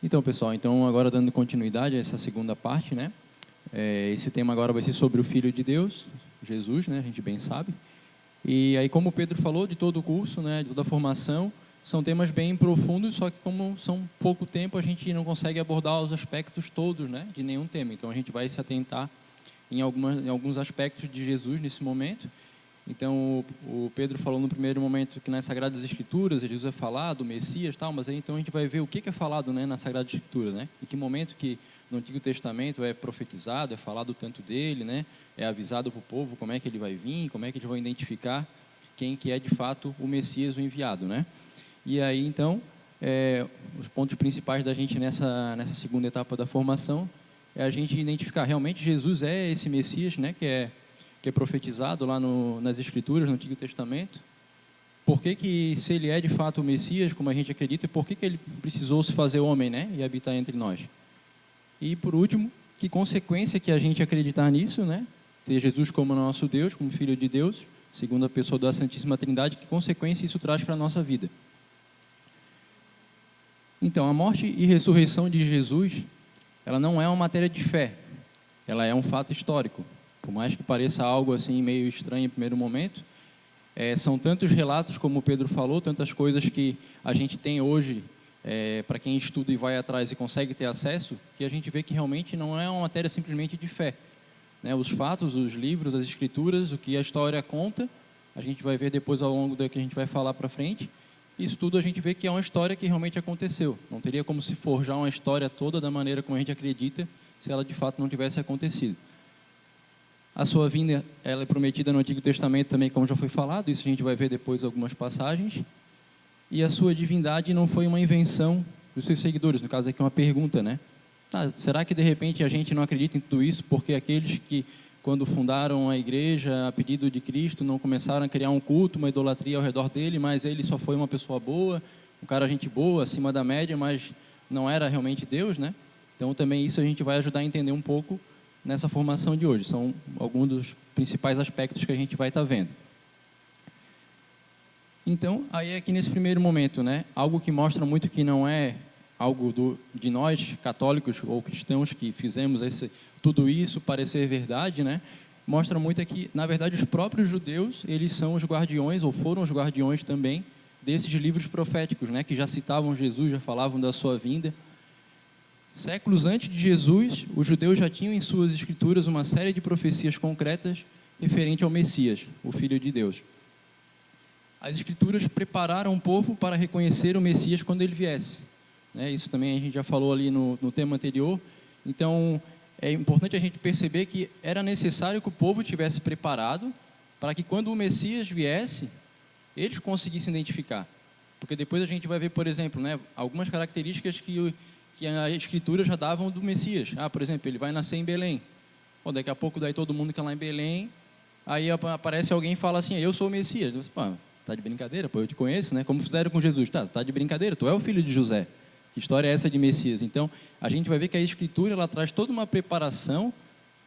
Então, pessoal, agora dando continuidade a essa segunda parte, né? Esse tema agora vai ser sobre o Filho de Deus, Jesus, né? A gente bem sabe. E aí, como o Pedro falou, de todo o curso, né? De toda a formação, são temas bem profundos, só que como são pouco tempo, a gente não consegue abordar os aspectos todos, né? De nenhum tema. Então, a gente vai se atentar em alguns aspectos de Jesus nesse momento. Então, o Pedro falou no primeiro momento que nas Sagradas Escrituras Jesus é falado, o Messias, tal, mas aí então a gente vai ver o que é falado, né, na Sagrada Escritura, né? Em que momento que no Antigo Testamento é profetizado, é falado tanto dele, né? É avisado para o povo como é que ele vai vir, como é que eles vão identificar quem que é de fato o Messias, o enviado, né? E aí então, os pontos principais da gente nessa segunda etapa da formação é a gente identificar realmente Jesus é esse Messias, né? Que é profetizado lá nas Escrituras, no Antigo Testamento. Por que se ele é de fato o Messias, como a gente acredita, e por que ele precisou se fazer homem, né, e habitar entre nós? E, por último, que consequência que a gente acreditar nisso, né, ter Jesus como nosso Deus, como Filho de Deus, segunda pessoa da Santíssima Trindade, que consequência isso traz para a nossa vida? Então, a morte e ressurreição de Jesus, ela não é uma matéria de fé, ela é um fato histórico. Por mais que pareça algo assim meio estranho em primeiro momento, são tantos relatos, como o Pedro falou, tantas coisas que a gente tem hoje, para quem estuda e vai atrás e consegue ter acesso, que a gente vê que realmente não é uma matéria simplesmente de fé, né? Os fatos, os livros, as escrituras, o que a história conta, a gente vai ver depois ao longo do que a gente vai falar para frente, isso tudo a gente vê que é uma história que realmente aconteceu. Não teria como se forjar uma história toda da maneira como a gente acredita, se ela de fato não tivesse acontecido. A sua vinda, ela é prometida no Antigo Testamento também, como já foi falado, isso a gente vai ver depois algumas passagens. E a sua divindade não foi uma invenção dos seus seguidores, no caso aqui uma pergunta, né? Será que de repente a gente não acredita em tudo isso porque aqueles que, quando fundaram a igreja a pedido de Cristo, não começaram a criar um culto, uma idolatria ao redor dele, mas ele só foi uma pessoa boa, um cara gente boa, acima da média, mas não era realmente Deus, né? Então também isso a gente vai ajudar a entender um pouco nessa formação de hoje. São alguns dos principais aspectos que a gente vai estar vendo. Então, aí aqui nesse primeiro momento, né, algo que mostra muito que não é algo de nós, católicos ou cristãos, que fizemos tudo isso parecer verdade, né, mostra muito que, na verdade, os próprios judeus, eles são os guardiões, ou foram os guardiões também, desses livros proféticos, né, que já citavam Jesus, já falavam da sua vinda. Séculos antes de Jesus, os judeus já tinham em suas escrituras uma série de profecias concretas referente ao Messias, o Filho de Deus. As escrituras prepararam o povo para reconhecer o Messias quando ele viesse, né? Isso também a gente já falou ali no tema anterior. Então, é importante a gente perceber que era necessário que o povo tivesse preparado para que quando o Messias viesse, eles conseguissem identificar. Porque depois a gente vai ver, por exemplo, né, algumas características que a Escritura já davam do Messias. Por exemplo, ele vai nascer em Belém. Daqui a pouco daí todo mundo que é lá em Belém, aí aparece alguém e fala assim, eu sou o Messias. Você, tá de brincadeira? Eu te conheço, né? Como fizeram com Jesus. Tá de brincadeira? Tu é o filho de José. Que história é essa de Messias? Então, a gente vai ver que a Escritura, ela traz toda uma preparação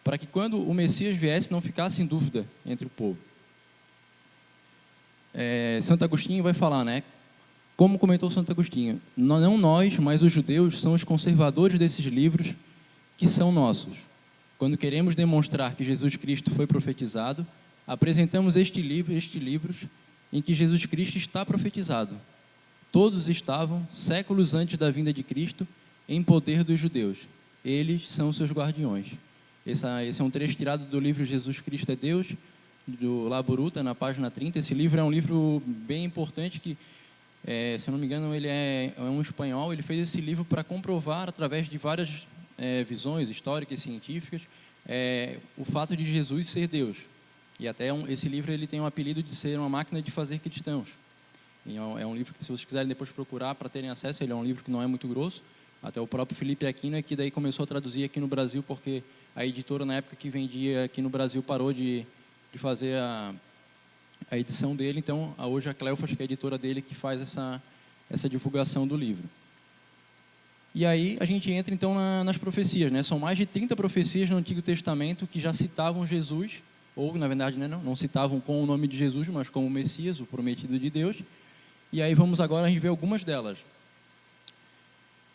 para que quando o Messias viesse, não ficasse em dúvida entre o povo. Santo Agostinho vai falar, né? Como comentou Santo Agostinho, não nós, mas os judeus são os conservadores desses livros que são nossos. Quando queremos demonstrar que Jesus Cristo foi profetizado, apresentamos estes livros em que Jesus Cristo está profetizado. Todos estavam, séculos antes da vinda de Cristo, em poder dos judeus. Eles são seus guardiões. Esse é um trecho tirado do livro Jesus Cristo é Deus, do Laboruta, na página 30. Esse livro é um livro bem importante que, se eu não me engano, ele é um espanhol. Ele fez esse livro para comprovar, através de várias visões históricas e científicas, o fato de Jesus ser Deus. E até esse livro ele tem um apelido de ser uma máquina de fazer cristãos. E é um livro que, se vocês quiserem depois procurar para terem acesso, ele é um livro que não é muito grosso. Até o próprio Felipe Aquino é que daí começou a traduzir aqui no Brasil, porque a editora, na época que vendia aqui no Brasil, parou de fazer a edição dele. Então, hoje a Cleofas, que é a editora dele, que faz essa divulgação do livro. E aí a gente entra então nas profecias, né? São mais de 30 profecias no Antigo Testamento que já citavam Jesus, ou na verdade, né, não citavam com o nome de Jesus, mas como o Messias, o prometido de Deus. E aí vamos agora a gente ver algumas delas.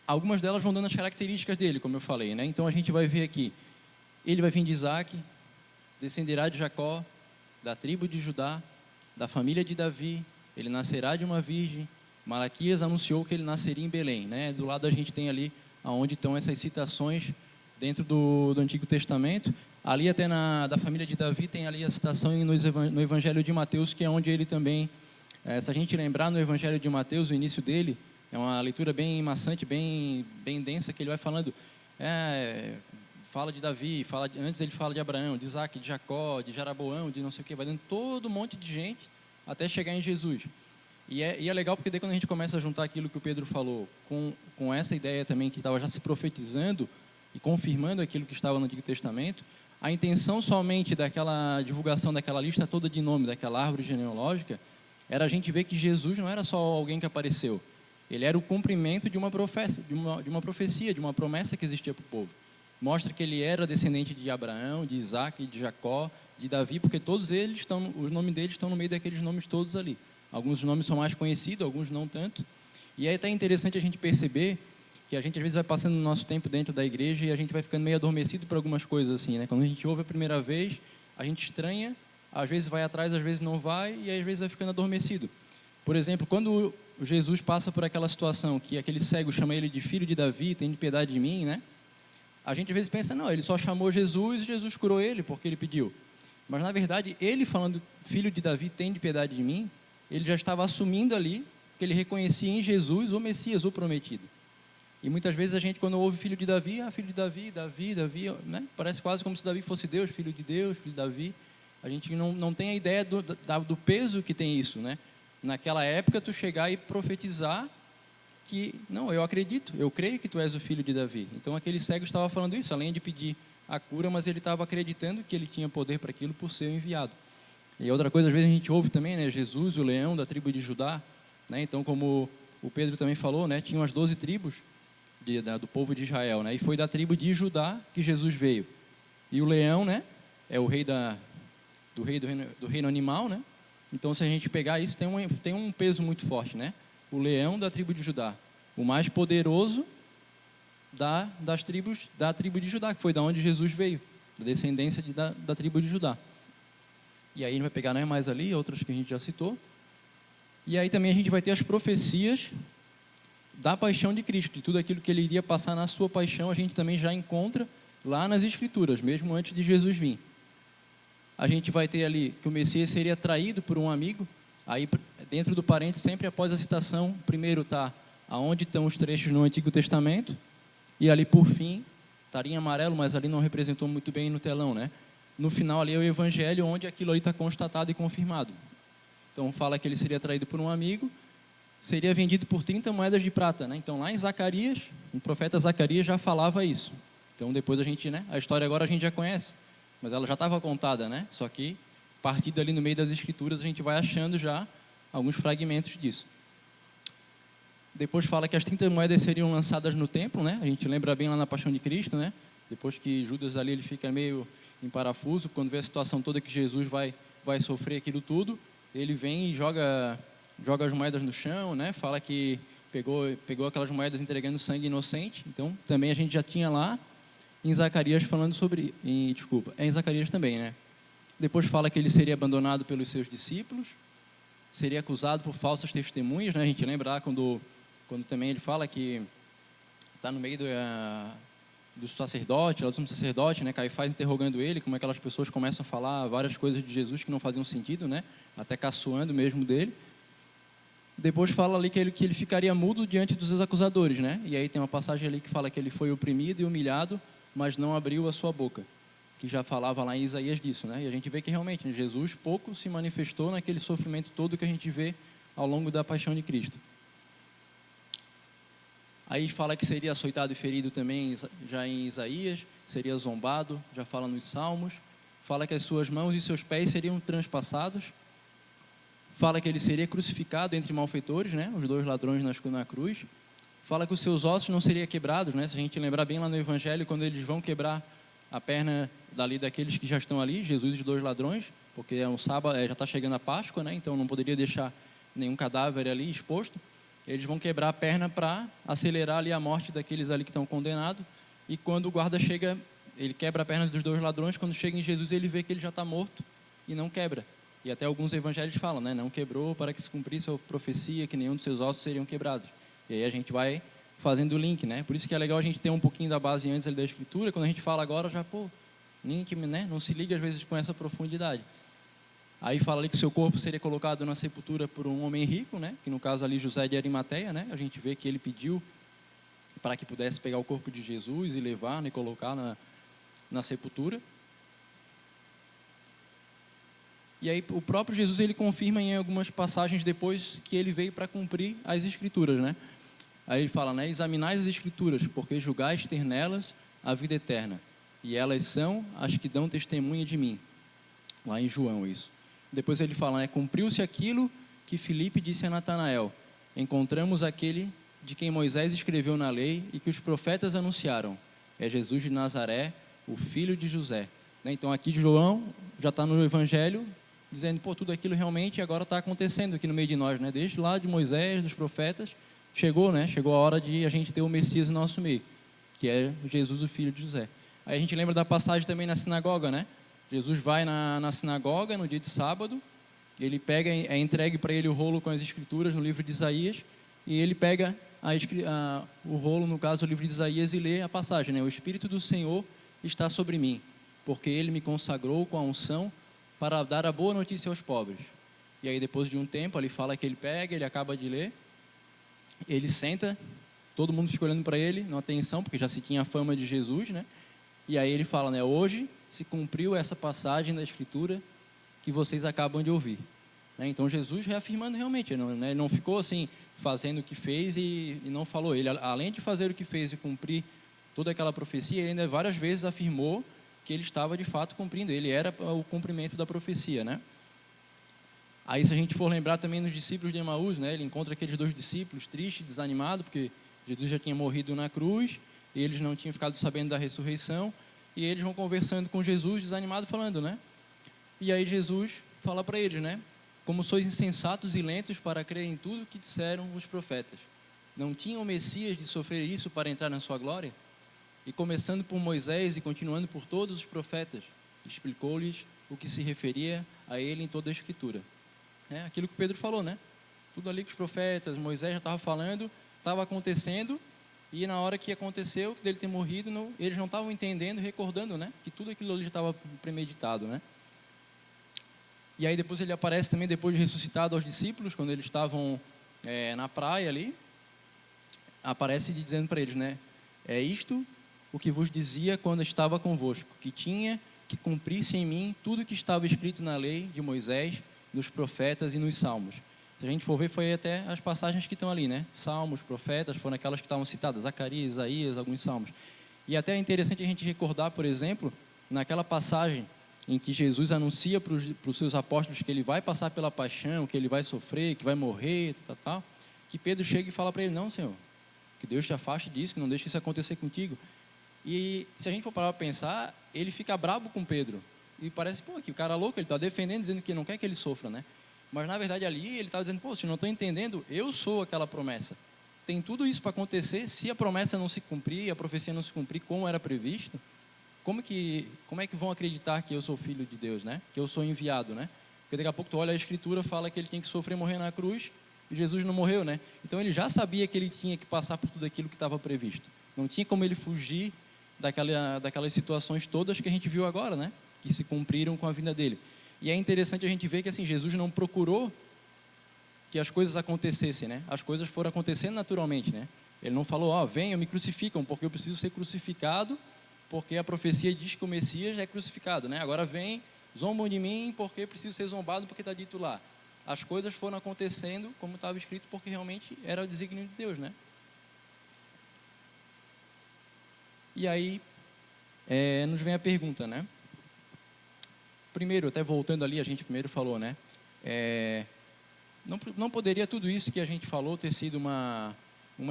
algumas delas vão dando as características dele, como eu falei, né? Então a gente vai ver aqui, ele vai vir de Isaac, descenderá de Jacó, da tribo de Judá, da família de Davi, ele nascerá de uma virgem. Malaquias anunciou que ele nasceria em Belém, né? Do lado a gente tem ali aonde estão essas citações dentro do Antigo Testamento. Ali até da família de Davi tem ali a citação no Evangelho de Mateus, que é onde ele também, se a gente lembrar no Evangelho de Mateus, o início dele é uma leitura bem maçante, bem densa, que ele vai falando, fala de Davi, antes ele fala de Abraão, de Isaac, de Jacó, de Jaraboão, de não sei o que, vai dando todo um monte de gente até chegar em Jesus. E é legal porque daí quando a gente começa a juntar aquilo que o Pedro falou com essa ideia também que estava já se profetizando e confirmando aquilo que estava no Antigo Testamento, a intenção somente daquela divulgação daquela lista toda de nome, daquela árvore genealógica, era a gente ver que Jesus não era só alguém que apareceu, ele era o cumprimento de uma profecia, de uma promessa que existia para o povo. Mostra que ele era descendente de Abraão, de Isaac, de Jacó, de Davi, porque todos eles os nomes deles estão no meio daqueles nomes todos ali. Alguns nomes são mais conhecidos, alguns não tanto. E é até interessante a gente perceber que a gente às vezes vai passando o nosso tempo dentro da igreja e a gente vai ficando meio adormecido por algumas coisas assim, né? Quando a gente ouve a primeira vez, a gente estranha, às vezes vai atrás, às vezes não vai, e às vezes vai ficando adormecido. Por exemplo, quando Jesus passa por aquela situação que aquele cego chama ele de filho de Davi, tem piedade de mim, né? A gente às vezes pensa, não, ele só chamou Jesus e Jesus curou ele porque ele pediu. Mas na verdade, ele falando filho de Davi, tem piedade de mim, ele já estava assumindo ali que ele reconhecia em Jesus o Messias, o prometido. E muitas vezes a gente, quando ouve filho de Davi, filho de Davi, né? Parece quase como se Davi fosse Deus, filho de Davi. A gente não tem a ideia do peso que tem isso, né? Naquela época, tu chegar e profetizar que, não, eu acredito, eu creio que tu és o filho de Davi. Então, aquele cego estava falando isso, além de pedir a cura, mas ele estava acreditando que ele tinha poder para aquilo por ser enviado. E outra coisa, às vezes a gente ouve também, né? Jesus, o leão da tribo de Judá, né? Então, como o Pedro também falou, né? Tinham as 12 tribos do povo de Israel, né? E foi da tribo de Judá que Jesus veio. E o leão, né? É o rei do reino animal, né? Então, se a gente pegar isso, tem um peso muito forte, né? O leão da tribo de Judá, o mais poderoso da tribo de Judá, que foi da onde Jesus veio, da descendência da tribo de Judá. E aí a gente vai pegar, né, mais ali, outras que a gente já citou. E aí também a gente vai ter as profecias da paixão de Cristo, e tudo aquilo que ele iria passar na sua paixão, a gente também já encontra lá nas Escrituras, mesmo antes de Jesus vir. A gente vai ter ali que o Messias seria traído por um amigo, aí dentro do parênteses, sempre após a citação, primeiro está aonde estão os trechos no Antigo Testamento, e ali por fim, estaria em amarelo, mas ali não representou muito bem no telão, né? No final ali é o Evangelho, onde aquilo ali está constatado e confirmado. Então fala que ele seria traído por um amigo, seria vendido por 30 moedas de prata, né? Então lá em Zacarias, o profeta Zacarias já falava isso. Então depois a gente, né? A história agora a gente já conhece, mas ela já estava contada, né? Só que partido ali no meio das Escrituras a gente vai achando já alguns fragmentos disso. Depois fala que as 30 moedas seriam lançadas no templo, né? A gente lembra bem lá na Paixão de Cristo, né? Depois que Judas ali ele fica meio em parafuso, quando vê a situação toda que Jesus vai sofrer aquilo tudo, ele vem e joga as moedas no chão, né? Fala que pegou aquelas moedas entregando sangue inocente. Então, também a gente já tinha lá em Zacarias falando sobre... em Zacarias também, né? Depois fala que ele seria abandonado pelos seus discípulos, seria acusado por falsas testemunhas, né? A gente lembra lá quando também ele fala que está no meio do sacerdote, lá do sumo sacerdote, né? Caifás interrogando ele, como aquelas pessoas começam a falar várias coisas de Jesus que não faziam sentido, né? Até caçoando mesmo dele. Depois fala ali que ele ficaria mudo diante dos seus acusadores, né? E aí tem uma passagem ali que fala que ele foi oprimido e humilhado, mas não abriu a sua boca, que já falava lá em Isaías disso, né? E a gente vê que realmente Jesus pouco se manifestou naquele sofrimento todo que a gente vê ao longo da paixão de Cristo. Aí fala que seria açoitado e ferido também já em Isaías, seria zombado, já fala nos Salmos. Fala que as suas mãos e seus pés seriam transpassados. Fala que ele seria crucificado entre malfeitores, né? Os 2 ladrões na cruz. Fala que os seus ossos não seriam quebrados, né? Se a gente lembrar bem lá no Evangelho, quando eles vão quebrar a perna daqueles que já estão ali, Jesus e os 2 ladrões, porque é um sábado, já está chegando a Páscoa, né? Então não poderia deixar nenhum cadáver ali exposto. eles vão quebrar a perna para acelerar ali a morte daqueles ali que estão condenados. E quando o guarda chega, ele quebra a perna dos 2 ladrões, quando chega em Jesus ele vê que ele já está morto e não quebra. E até alguns evangelhos falam, né, não quebrou para que se cumprisse a profecia que nenhum dos seus ossos seriam quebrados. E aí a gente vai fazendo o link, né? Por isso que é legal a gente ter um pouquinho da base antes ali da Escritura. Quando a gente fala agora, já, link, né? Não se liga às vezes com essa profundidade. Aí fala ali que o seu corpo seria colocado na sepultura por um homem rico, né? Que no caso ali José de Arimateia, né? A gente vê que ele pediu para que pudesse pegar o corpo de Jesus e levar, né? E colocar na sepultura. E aí o próprio Jesus ele confirma em algumas passagens depois que ele veio para cumprir as Escrituras, né? Aí ele fala, né? Examinai as Escrituras, porque julgais ter nelas a vida eterna, e elas são as que dão testemunha de mim. Lá em João isso. Depois ele fala, né? Cumpriu-se aquilo que Filipe disse a Natanael. Encontramos aquele de quem Moisés escreveu na lei e que os profetas anunciaram. É Jesus de Nazaré, o filho de José. Né? Então aqui João já está no Evangelho, dizendo, tudo aquilo realmente agora está acontecendo aqui no meio de nós, né? Desde lá de Moisés, dos profetas, chegou, né? Chegou a hora de a gente ter o Messias no nosso meio, que é Jesus, o filho de José. Aí a gente lembra da passagem também na sinagoga, né? Jesus vai na sinagoga no dia de sábado, ele pega, é entregue para ele o rolo com as escrituras no livro de Isaías, e ele pega o rolo, no caso o livro de Isaías, e lê a passagem, né? O Espírito do Senhor está sobre mim, porque ele me consagrou com a unção para dar a boa notícia aos pobres. E aí depois de um tempo, ele fala que ele pega, ele acaba de ler, ele senta, todo mundo fica olhando para ele, não atenção, porque já se tinha a fama de Jesus, né? E aí ele fala, né? Hoje se cumpriu essa passagem da Escritura que vocês acabam de ouvir. Né? Então Jesus reafirmando realmente, ele não ficou assim, fazendo o que fez e não falou. Ele, além de fazer o que fez e cumprir toda aquela profecia, ele ainda várias vezes afirmou que ele estava de fato cumprindo, ele era o cumprimento da profecia, né? Aí se a gente for lembrar também nos discípulos de Emaús, né, ele encontra aqueles 2 discípulos tristes, desanimados, porque Jesus já tinha morrido na cruz, e eles não tinham ficado sabendo da ressurreição, e eles vão conversando com Jesus, desanimado, falando, né? E aí Jesus fala para eles, né? Como sois insensatos e lentos para crer em tudo que disseram os profetas. Não tinham o Messias de sofrer isso para entrar na sua glória? E começando por Moisés e continuando por todos os profetas, explicou-lhes o que se referia a ele em toda a Escritura. É aquilo que Pedro falou, né? Tudo ali que os profetas, Moisés já estava falando, estava acontecendo, e na hora que aconteceu, dele ter morrido, eles não estavam entendendo, recordando, né? Que tudo aquilo ali já estava premeditado, né? E aí depois ele aparece também, depois de ressuscitado aos discípulos, quando eles estavam na praia ali, aparece dizendo para eles, né? É isto o que vos dizia quando estava convosco, que tinha que cumprir-se em mim tudo o que estava escrito na lei de Moisés, dos profetas e nos salmos. Se a gente for ver, foi até as passagens que estão ali, né? Salmos, profetas, foram aquelas que estavam citadas, Zacarias, Isaías, alguns salmos. E até é interessante a gente recordar, por exemplo, naquela passagem em que Jesus anuncia para os seus apóstolos que ele vai passar pela paixão, que ele vai sofrer, que vai morrer, tal, que Pedro chega e fala para ele, não, Senhor, que Deus te afaste disso, que não deixe isso acontecer contigo. E se a gente for parar para pensar, ele fica brabo com Pedro. E parece, que o cara é louco, ele está defendendo, dizendo que não quer que ele sofra, né? Mas na verdade ali ele está dizendo, se não estou entendendo, eu sou aquela promessa. Tem tudo isso para acontecer, se a promessa não se cumprir, a profecia não se cumprir como era previsto, como é que vão acreditar que eu sou filho de Deus, né? Que eu sou enviado, né? Porque daqui a pouco tu olha a Escritura, fala que ele tinha que sofrer e morrer na cruz, e Jesus não morreu, né? Então ele já sabia que ele tinha que passar por tudo aquilo que estava previsto. Não tinha como ele fugir daquelas situações todas que a gente viu agora, né? Que se cumpriram com a vinda dele. E é interessante a gente ver que assim, Jesus não procurou que as coisas acontecessem, né? As coisas foram acontecendo naturalmente, né? Ele não falou, venham, me crucificam, porque eu preciso ser crucificado, porque a profecia diz que o Messias é crucificado, né? Agora vem, zombam de mim, porque preciso ser zombado, porque está dito lá. As coisas foram acontecendo como estava escrito, porque realmente era o desígnio de Deus, né? E aí, nos vem a pergunta, né? Primeiro, até voltando ali, a gente primeiro falou, né? Não poderia tudo isso que a gente falou ter sido uma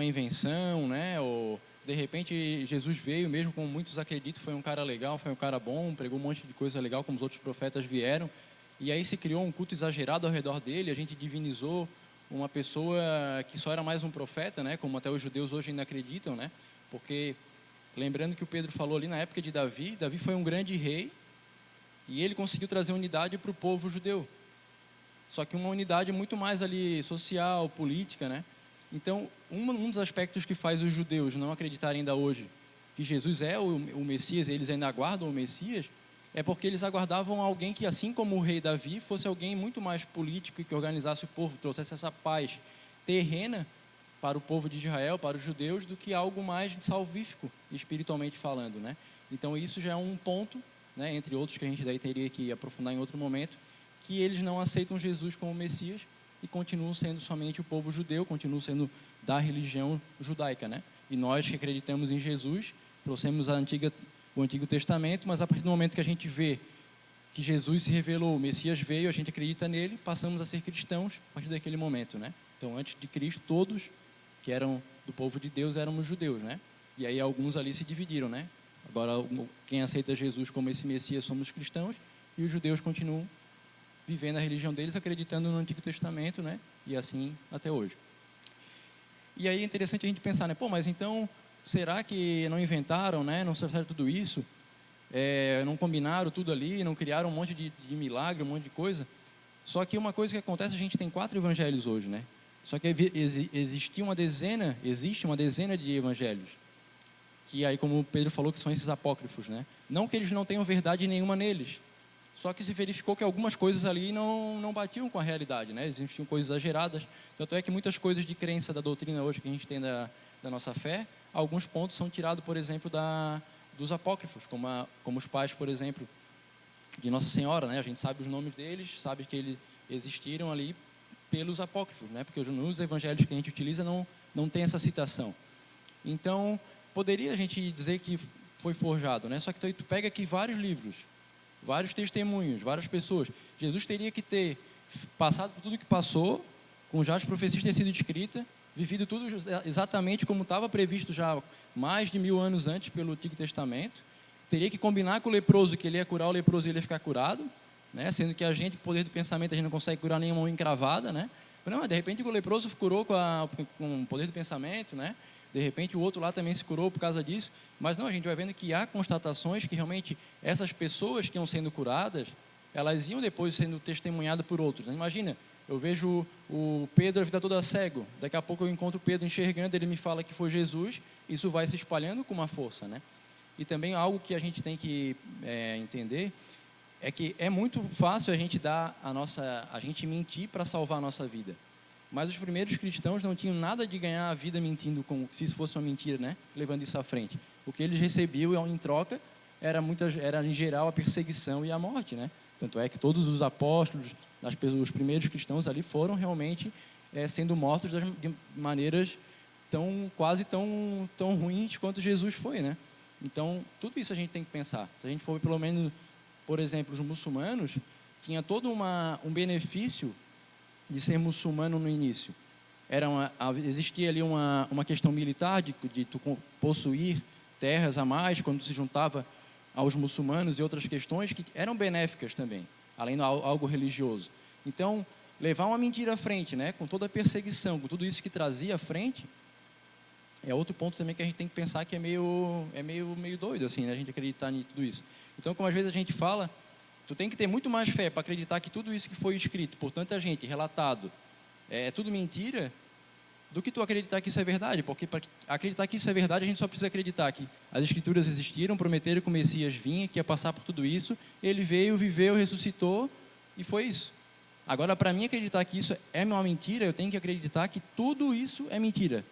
invenção, né? Ou, de repente, Jesus veio, mesmo como muitos acreditam, foi um cara legal, foi um cara bom, pregou um monte de coisa legal, como os outros profetas vieram, e aí se criou um culto exagerado ao redor dele, a gente divinizou uma pessoa que só era mais um profeta, né? Como até os judeus hoje ainda acreditam, né? Porque, lembrando que o Pedro falou ali na época de Davi, Davi foi um grande rei e ele conseguiu trazer unidade para o povo judeu. Só que uma unidade muito mais ali social, política, né? Então, um dos aspectos que faz os judeus não acreditarem ainda hoje que Jesus é o Messias, eles ainda aguardam o Messias, é porque eles aguardavam alguém que, assim como o rei Davi, fosse alguém muito mais político e que organizasse o povo, trouxesse essa paz terrena para o povo de Israel, para os judeus, do que algo mais salvífico, espiritualmente falando, né? Então, isso já é um ponto, né, entre outros que a gente daí teria que aprofundar em outro momento, que eles não aceitam Jesus como Messias e continuam sendo somente o povo judeu, continuam sendo da religião judaica, né? E nós que acreditamos em Jesus, trouxemos o Antigo Testamento, mas a partir do momento que a gente vê que Jesus se revelou, o Messias veio, a gente acredita nele, passamos a ser cristãos a partir daquele momento, né? Então, antes de Cristo, todos que eram do povo de Deus éramos judeus, né? E aí alguns ali se dividiram, né? Agora, quem aceita Jesus como esse Messias somos cristãos e os judeus continuam vivendo a religião deles, acreditando no Antigo Testamento, né? E assim até hoje. E aí é interessante a gente pensar, né? Pô, mas então, será que não inventaram, né? Não trouxeram tudo isso? Não combinaram tudo ali, não criaram um monte de milagre, um monte de coisa? Só que uma coisa que acontece, a gente tem 4 evangelhos hoje, né? Só que existe uma dezena de evangelhos. Que aí, como o Pedro falou, que são esses apócrifos, né? Não que eles não tenham verdade nenhuma neles, só que se verificou que algumas coisas ali não batiam com a realidade, né? Existiam coisas exageradas. Tanto é que muitas coisas de crença da doutrina hoje que a gente tem da nossa fé, alguns pontos são tirados, por exemplo, dos apócrifos, como os pais, por exemplo, de Nossa Senhora, né? A gente sabe os nomes deles, sabe que eles existiram ali pelos apócrifos, né? Porque nos evangelhos que a gente utiliza não tem essa citação. Então, poderia a gente dizer que foi forjado, né? Só que tu pega aqui vários livros, vários testemunhos, várias pessoas. Jesus teria que ter passado por tudo que passou, com já as profecias ter sido escritas, vivido tudo exatamente como estava previsto já mais de 1000 anos antes pelo Antigo Testamento. Teria que combinar com o leproso, que ele ia curar o leproso e ele ia ficar curado, né? Sendo que a gente, com o poder do pensamento, a gente não consegue curar nenhuma mão encravada, né? Não, de repente o leproso curou com o poder do pensamento, né? De repente o outro lá também se curou por causa disso, mas não, a gente vai vendo que há constatações que realmente essas pessoas que iam sendo curadas, elas iam depois sendo testemunhadas por outros, né? Imagina, eu vejo o Pedro a vida toda cego, daqui a pouco eu encontro o Pedro enxergando, ele me fala que foi Jesus, isso vai se espalhando com uma força, né? E também algo que a gente tem que entender é que é muito fácil a gente mentir para salvar a nossa vida. Mas os primeiros cristãos não tinham nada de ganhar a vida mentindo, como se isso fosse uma mentira, né? Levando isso à frente. O que eles recebiam em troca era em geral a perseguição e a morte, né? Tanto é que todos os apóstolos, os primeiros cristãos ali foram realmente sendo mortos de maneiras quase tão ruins quanto Jesus foi, né? Então, tudo isso a gente tem que pensar. Se a gente for, pelo menos, por exemplo, os muçulmanos, tinha todo um benefício de ser muçulmano no início. Existia ali uma questão militar de tu possuir terras a mais quando se juntava aos muçulmanos e outras questões que eram benéficas também, além de algo religioso. Então, levar uma mentira à frente, né, com toda a perseguição, com tudo isso que trazia à frente, é outro ponto também que a gente tem que pensar que é meio doido, assim, né, a gente acreditar em tudo isso. Então, como às vezes a gente fala, tu tem que ter muito mais fé para acreditar que tudo isso que foi escrito por tanta gente, relatado, é tudo mentira, do que tu acreditar que isso é verdade. Porque para acreditar que isso é verdade, a gente só precisa acreditar que as Escrituras existiram, prometeram que o Messias vinha, que ia passar por tudo isso, ele veio, viveu, ressuscitou, e foi isso. Agora, para mim acreditar que isso é uma mentira, eu tenho que acreditar que tudo isso é mentira.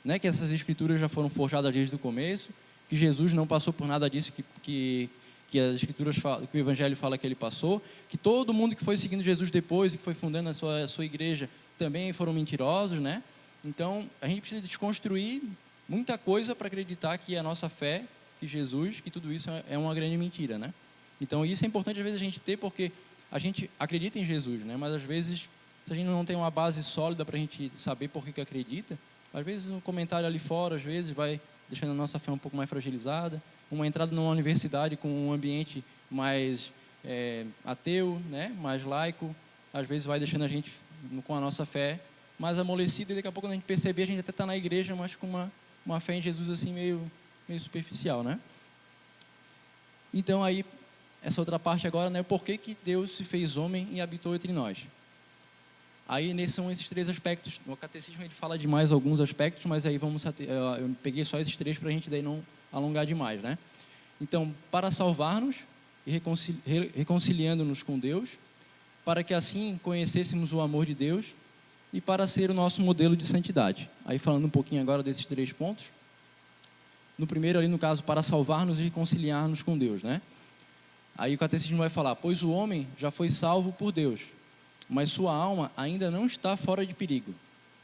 Né? Que essas Escrituras já foram forjadas desde o começo, que Jesus não passou por nada disso que as Escrituras falam, que o Evangelho fala que ele passou, que todo mundo que foi seguindo Jesus depois e que foi fundando a sua igreja também foram mentirosos, né? Então, a gente precisa desconstruir muita coisa para acreditar que a nossa fé, que Jesus, que tudo isso é uma grande mentira, né? Então, isso é importante às vezes a gente ter, porque a gente acredita em Jesus, né? Mas às vezes, se a gente não tem uma base sólida para a gente saber por que acredita, às vezes um comentário ali fora, às vezes vai deixando a nossa fé um pouco mais fragilizada, uma entrada numa universidade com um ambiente mais ateu, né, mais laico, às vezes vai deixando a gente com a nossa fé mais amolecida, e daqui a pouco, quando a gente perceber, a gente até está na igreja, mas com uma fé em Jesus assim meio superficial, né? Então aí, essa outra parte agora, né? Por que que Deus se fez homem e habitou entre nós? Aí são esses 3 aspectos. No catecismo ele fala de mais alguns aspectos, mas aí eu peguei só esses 3 para a gente daí não alongar demais, né? Então, para salvar-nos e reconciliando-nos com Deus, para que assim conhecêssemos o amor de Deus e para ser o nosso modelo de santidade. Aí falando um pouquinho agora desses 3 pontos. No primeiro ali, no caso, para salvar-nos e reconciliar-nos com Deus, né? Aí o catecismo vai falar: pois o homem já foi salvo por Deus, mas sua alma ainda não está fora de perigo.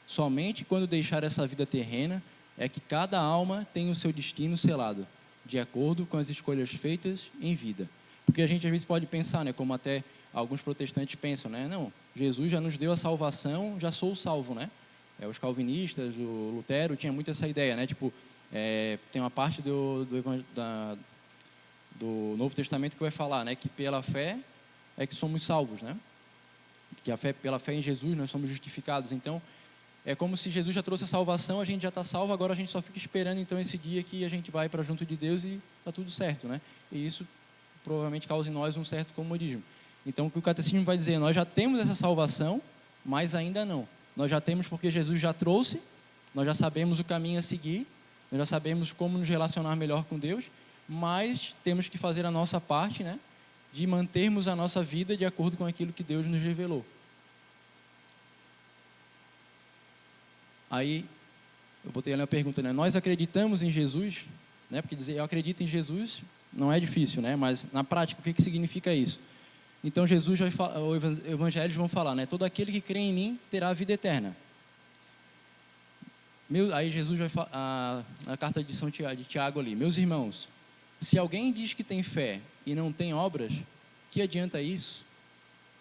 Somente quando deixar essa vida terrena é que cada alma tem o seu destino selado, de acordo com as escolhas feitas em vida. Porque a gente às vezes pode pensar, né, como até alguns protestantes pensam, né, não, Jesus já nos deu a salvação, já sou salvo, né? Os calvinistas, o Lutero tinha muito essa ideia, né, tipo, tem uma parte do Novo Testamento que vai falar, né, que pela fé é que somos salvos, né? Que pela fé em Jesus nós somos justificados. Então, é como se Jesus já trouxe a salvação, a gente já está salvo, agora a gente só fica esperando então esse dia que a gente vai para junto de Deus e está tudo certo, né? E isso provavelmente causa em nós um certo comodismo. Então, o que o catecismo vai dizer? Nós já temos essa salvação, mas ainda não. Nós já temos porque Jesus já trouxe, nós já sabemos o caminho a seguir, nós já sabemos como nos relacionar melhor com Deus, mas temos que fazer a nossa parte, né, de mantermos a nossa vida de acordo com aquilo que Deus nos revelou. Aí, eu botei ali uma pergunta, né, nós acreditamos em Jesus, né, porque dizer eu acredito em Jesus não é difícil, né, mas na prática, o que significa isso? Então, os evangelhos vão falar, né, todo aquele que crê em mim terá a vida eterna. Aí Jesus vai falar, a carta de Tiago ali, meus irmãos, se alguém diz que tem fé e não tem obras, que adianta isso?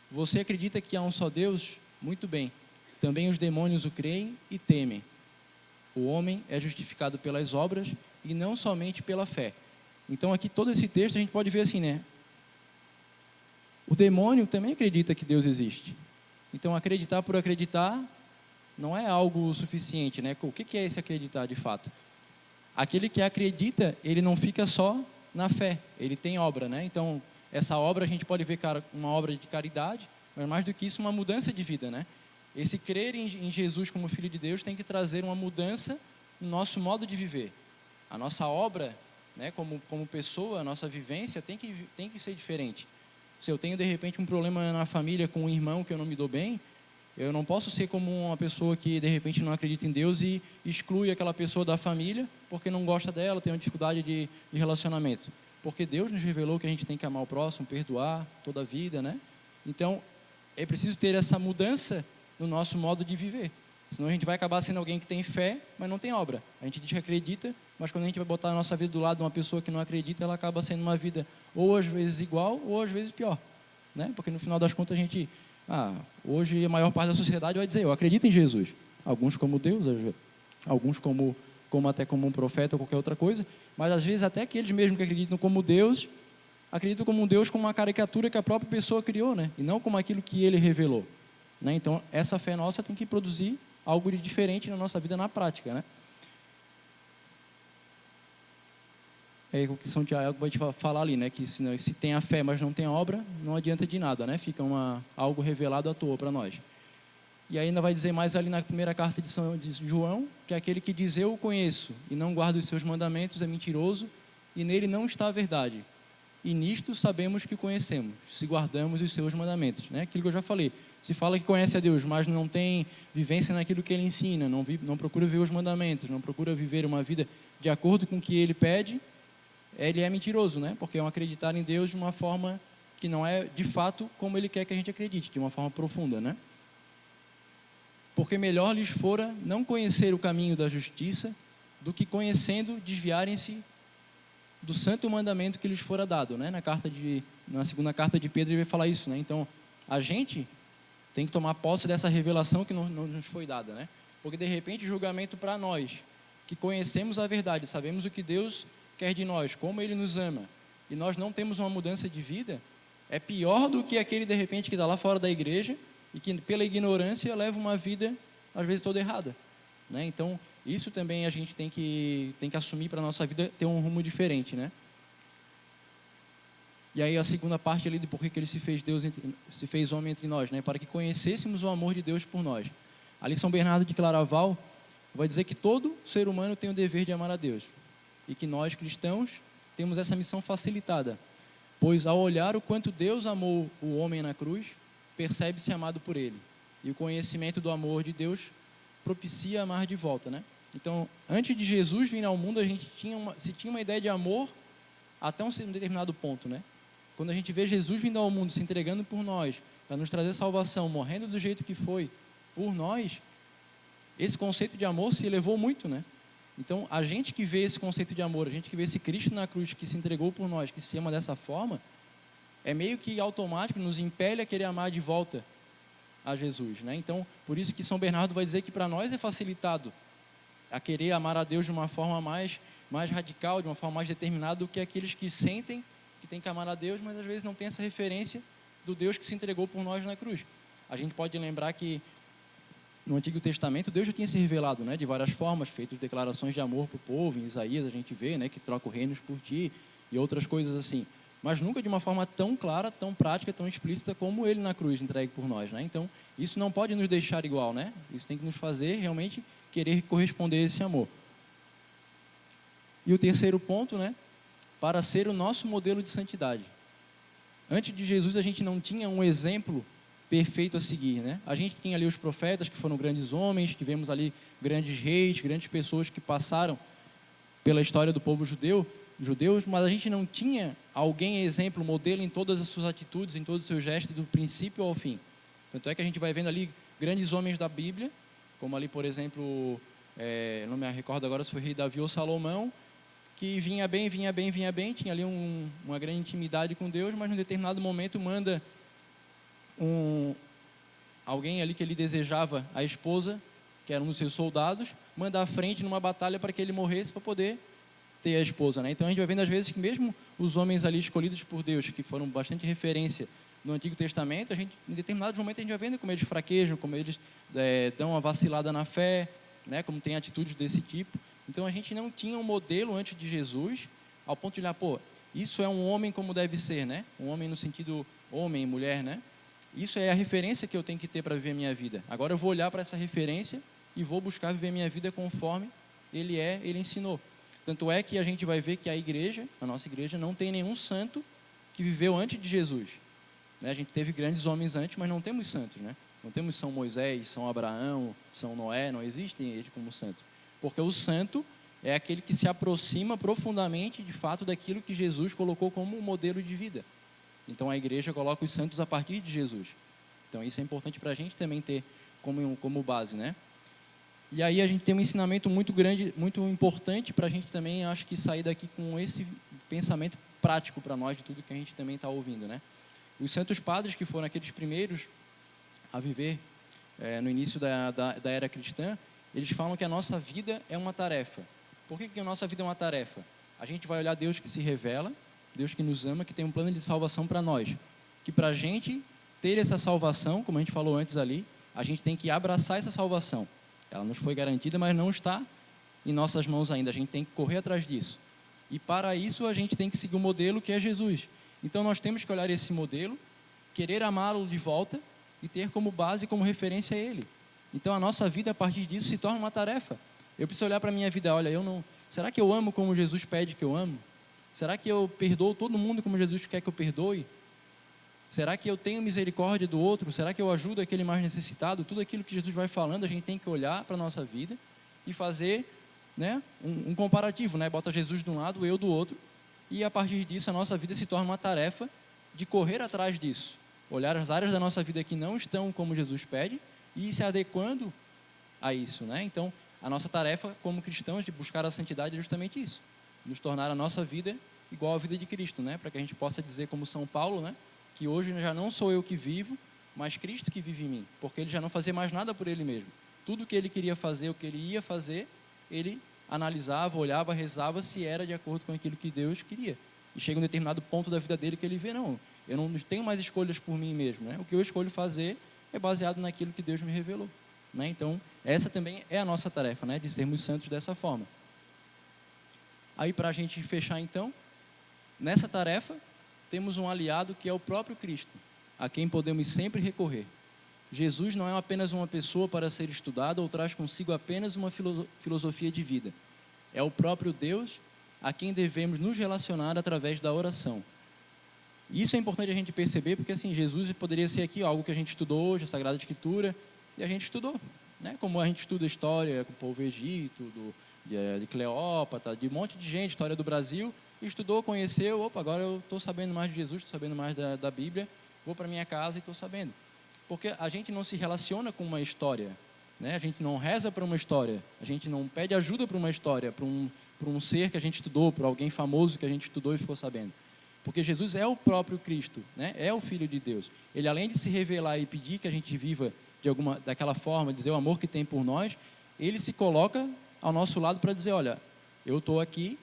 Você acredita que há um só Deus? Muito bem. Também os demônios o creem e temem. O homem é justificado pelas obras e não somente pela fé. Então aqui todo esse texto a gente pode ver assim, né? O demônio também acredita que Deus existe. Então acreditar por acreditar não é algo suficiente, né? O que é esse acreditar de fato? Aquele que acredita, ele não fica só na fé, ele tem obra, né? Então, essa obra a gente pode ver uma obra de caridade, mas mais do que isso, uma mudança de vida, né? Esse crer em Jesus como Filho de Deus tem que trazer uma mudança no nosso modo de viver. A nossa obra, né, como pessoa, a nossa vivência tem que ser diferente. Se eu tenho, de repente, um problema na família com um irmão que eu não me dou bem, eu não posso ser como uma pessoa que, de repente, não acredita em Deus e exclui aquela pessoa da família porque não gosta dela, tem uma dificuldade de relacionamento. Porque Deus nos revelou que a gente tem que amar o próximo, perdoar toda a vida, né? Então, é preciso ter essa mudança no nosso modo de viver. Senão a gente vai acabar sendo alguém que tem fé, mas não tem obra. A gente diz que acredita, mas quando a gente vai botar a nossa vida do lado de uma pessoa que não acredita, ela acaba sendo uma vida ou às vezes igual ou às vezes pior, né? Porque no final das contas a gente... hoje a maior parte da sociedade vai dizer, eu acredito em Jesus. Alguns como Deus, alguns até como um profeta ou qualquer outra coisa, mas às vezes até aqueles mesmos que acreditam como Deus, acreditam como um Deus como uma caricatura que a própria pessoa criou, né? E não como aquilo que ele revelou, né? Então essa fé nossa tem que produzir algo de diferente na nossa vida na prática, né? O que São Tiago vai te falar ali, né? Que se tem a fé, mas não tem a obra, não adianta de nada, né? Fica algo revelado à toa para nós. E ainda vai dizer mais ali na primeira carta de João, que aquele que diz eu o conheço e não guarda os seus mandamentos é mentiroso e nele não está a verdade. E nisto sabemos que conhecemos, se guardamos os seus mandamentos, né? Aquilo que eu já falei. Se fala que conhece a Deus, mas não tem vivência naquilo que ele ensina, não procura ver os mandamentos, não procura viver uma vida de acordo com o que ele pede, ele é mentiroso, né? Porque é um acreditar em Deus de uma forma que não é de fato como ele quer que a gente acredite, de uma forma profunda, né? Porque melhor lhes fora não conhecer o caminho da justiça do que conhecendo desviarem-se do santo mandamento que lhes fora dado, né? Na segunda carta de Pedro ele vai falar isso, né? Então a gente tem que tomar posse dessa revelação que não nos foi dada, né? Porque de repente o julgamento para nós que conhecemos a verdade, sabemos o que Deus quer de nós, como Ele nos ama, e nós não temos uma mudança de vida, é pior do que aquele, de repente, que está lá fora da igreja e que, pela ignorância, leva uma vida às vezes toda errada, né? Então, isso também a gente tem que assumir para a nossa vida ter um rumo diferente, né? E aí a segunda parte ali de por que ele se fez homem entre nós, né? Para que conhecêssemos o amor de Deus por nós. Ali São Bernardo de Claraval vai dizer que todo ser humano tem o dever de amar a Deus e que nós cristãos temos essa missão facilitada, pois ao olhar o quanto Deus amou o homem na cruz, percebe-se amado por ele. E o conhecimento do amor de Deus propicia amar de volta, né? Então, antes de Jesus vir ao mundo, a gente se tinha uma ideia de amor até um determinado ponto, né? Quando a gente vê Jesus vindo ao mundo, se entregando por nós, para nos trazer salvação, morrendo do jeito que foi por nós, esse conceito de amor se elevou muito, né? Então, a gente que vê esse conceito de amor, a gente que vê esse Cristo na cruz, que se entregou por nós, que se ama dessa forma, é meio que automático, nos impele a querer amar de volta a Jesus, né? Então, por isso que São Bernardo vai dizer que para nós é facilitado a querer amar a Deus de uma forma mais radical, de uma forma mais determinada do que aqueles que sentem que tem que amar a Deus, mas às vezes não tem essa referência do Deus que se entregou por nós na cruz. A gente pode lembrar que no Antigo Testamento Deus já tinha se revelado, né, de várias formas, feito declarações de amor para o povo. Em Isaías a gente vê, né, que troca os reinos por ti e outras coisas assim, mas nunca de uma forma tão clara, tão prática, tão explícita como ele na cruz entregue por nós, né? Então isso não pode nos deixar igual, né? Isso tem que nos fazer realmente querer corresponder a esse amor. E o terceiro ponto, né, para ser o nosso modelo de santidade. Antes de Jesus a gente não tinha um exemplo perfeito a seguir, né? A gente tinha ali os profetas, que foram grandes homens, tivemos ali grandes reis, grandes pessoas que passaram pela história do povo judeus, mas a gente não tinha alguém exemplo, modelo em todas as suas atitudes, em todos os seus gestos, do princípio ao fim. Tanto é que a gente vai vendo ali grandes homens da Bíblia, como ali, por exemplo, não me recordo agora se foi o rei Davi ou Salomão, que vinha bem, tinha ali uma grande intimidade com Deus, mas num determinado momento manda alguém ali que ele desejava, a esposa, que era um dos seus soldados, manda à frente numa batalha para que ele morresse para poder ter a esposa, né? Então a gente vai vendo às vezes que mesmo os homens ali escolhidos por Deus, que foram bastante referência no Antigo Testamento, em determinados momentos a gente vai vendo como eles fraquejam, como eles dão uma vacilada na fé, né? Como tem atitudes desse tipo. Então a gente não tinha um modelo antes de Jesus, ao ponto de olhar, isso é um homem como deve ser, né? Um homem no sentido homem e mulher, né? Isso é a referência que eu tenho que ter para viver a minha vida. Agora eu vou olhar para essa referência e vou buscar viver a minha vida conforme ele ensinou. Tanto é que a gente vai ver que a nossa igreja, não tem nenhum santo que viveu antes de Jesus, né? A gente teve grandes homens antes, mas não temos santos, né? Não temos São Moisés, São Abraão, São Noé, não existem eles como santos. Porque o santo é aquele que se aproxima profundamente, de fato, daquilo que Jesus colocou como um modelo de vida. Então a igreja coloca os santos a partir de Jesus. Então isso é importante para a gente também ter como base, né? E aí a gente tem um ensinamento muito grande, muito importante para a gente também, acho que sair daqui com esse pensamento prático para nós de tudo que a gente também está ouvindo, né? Os santos padres, que foram aqueles primeiros a viver no início da era cristã, eles falam que a nossa vida é uma tarefa. Por que a nossa vida é uma tarefa? A gente vai olhar Deus que se revela, Deus que nos ama, que tem um plano de salvação para nós. Que para a gente ter essa salvação, como a gente falou antes ali, a gente tem que abraçar essa salvação. Ela nos foi garantida, mas não está em nossas mãos ainda. A gente tem que correr atrás disso. E para isso a gente tem que seguir o modelo que é Jesus. Então nós temos que olhar esse modelo, querer amá-lo de volta e ter como base, como referência ele. Então a nossa vida a partir disso se torna uma tarefa. Eu preciso olhar para a minha vida, olha, será que eu amo como Jesus pede que eu amo? Será que eu perdoo todo mundo como Jesus quer que eu perdoe? Será que eu tenho misericórdia do outro? Será que eu ajudo aquele mais necessitado? Tudo aquilo que Jesus vai falando, a gente tem que olhar para a nossa vida e fazer, né, um comparativo, né? Bota Jesus de um lado, eu do outro, e a partir disso a nossa vida se torna uma tarefa de correr atrás disso. Olhar as áreas da nossa vida que não estão como Jesus pede e ir se adequando a isso, né? Então, a nossa tarefa como cristãos de buscar a santidade é justamente isso. Nos tornar a nossa vida igual à vida de Cristo, né? Para que a gente possa dizer como São Paulo, né? Que hoje já não sou eu que vivo, mas Cristo que vive em mim. Porque ele já não fazia mais nada por ele mesmo. Tudo que ele queria fazer, o que ele ia fazer, ele analisava, olhava, rezava se era de acordo com aquilo que Deus queria. E chega um determinado ponto da vida dele que ele vê, não, eu não tenho mais escolhas por mim mesmo, né? O que eu escolho fazer é baseado naquilo que Deus me revelou, né? Então, Essa também é a nossa tarefa, né? De sermos santos dessa forma. Aí, para a gente fechar então, nessa tarefa, temos um aliado que é o próprio Cristo, a quem podemos sempre recorrer. Jesus não é apenas uma pessoa para ser estudada ou traz consigo apenas uma filosofia de vida. É o próprio Deus a quem devemos nos relacionar através da oração. E isso é importante a gente perceber, porque assim, Jesus poderia ser aqui algo que a gente estudou hoje, a Sagrada Escritura, e a gente estudou, né? Como a gente estuda a história com o povo Egito, de Cleópatra, de um monte de gente, história do Brasil, estudou, conheceu, opa, agora eu estou sabendo mais de Jesus, estou sabendo mais da Bíblia, vou para minha casa e estou sabendo. Porque a gente não se relaciona com uma história, né? A gente não reza para uma história, a gente não pede ajuda para uma história, para um ser que a gente estudou, para alguém famoso que a gente estudou e ficou sabendo. Porque Jesus é o próprio Cristo, né? É o Filho de Deus. Ele, além de se revelar e pedir que a gente viva daquela forma, dizer o amor que tem por nós, ele se coloca ao nosso lado para dizer, olha, eu estou aqui,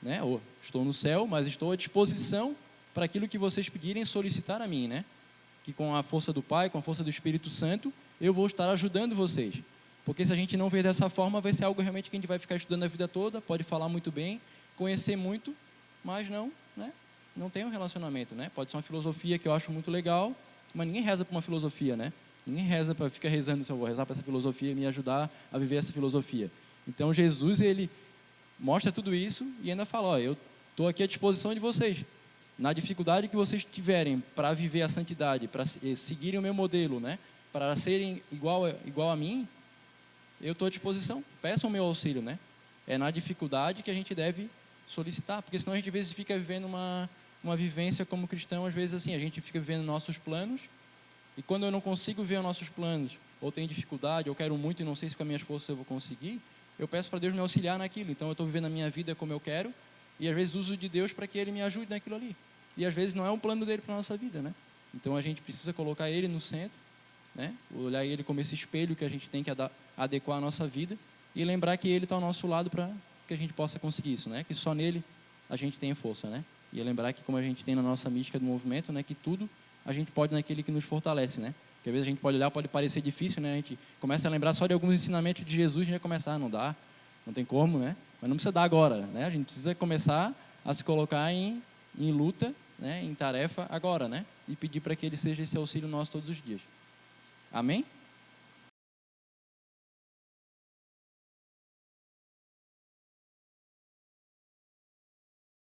né? Ou estou no céu, mas estou à disposição para aquilo que vocês pedirem, solicitar a mim, né? Que com a força do Pai, com a força do Espírito Santo, eu vou estar ajudando vocês. Porque se a gente não ver dessa forma, vai ser algo realmente que a gente vai ficar estudando a vida toda, pode falar muito bem, conhecer muito, mas não, né? Não tem um relacionamento, né? Pode ser uma filosofia que eu acho muito legal, mas ninguém reza para uma filosofia, né? Ninguém reza para ficar rezando, se eu vou rezar para essa filosofia e me ajudar a viver essa filosofia. Então Jesus, ele mostra tudo isso e ainda fala, ó, eu estou aqui à disposição de vocês. Na dificuldade que vocês tiverem para viver a santidade, para seguirem o meu modelo, né? Para serem igual a mim, eu estou à disposição. Peçam o meu auxílio, né? É na dificuldade que a gente deve solicitar, porque senão a gente às vezes fica vivendo uma vivência como cristão, às vezes assim, a gente fica vivendo nossos planos, e quando eu não consigo ver os nossos planos, ou tenho dificuldade, ou quero muito e não sei se com as minhas forças eu vou conseguir, eu peço para Deus me auxiliar naquilo. Então eu estou vivendo a minha vida como eu quero, e às vezes uso de Deus para que Ele me ajude naquilo ali. E às vezes não é um plano dele para a nossa vida, né? Então a gente precisa colocar Ele no centro, né? Olhar Ele como esse espelho que a gente tem que adequar a nossa vida, e lembrar que Ele está ao nosso lado para que a gente possa conseguir isso, né? Que só nele a gente tem força, né? E lembrar que como a gente tem na nossa mística do movimento, né? Que tudo a gente pode naquele que nos fortalece, né? Porque às vezes a gente pode olhar, pode parecer difícil, né? A gente começa a lembrar só de alguns ensinamentos de Jesus e já começar, não dá, não tem como, né? Mas não precisa dar agora, né? A gente precisa começar a se colocar em luta, né? Em tarefa agora, né? E pedir para que Ele seja esse auxílio nosso todos os dias. Amém?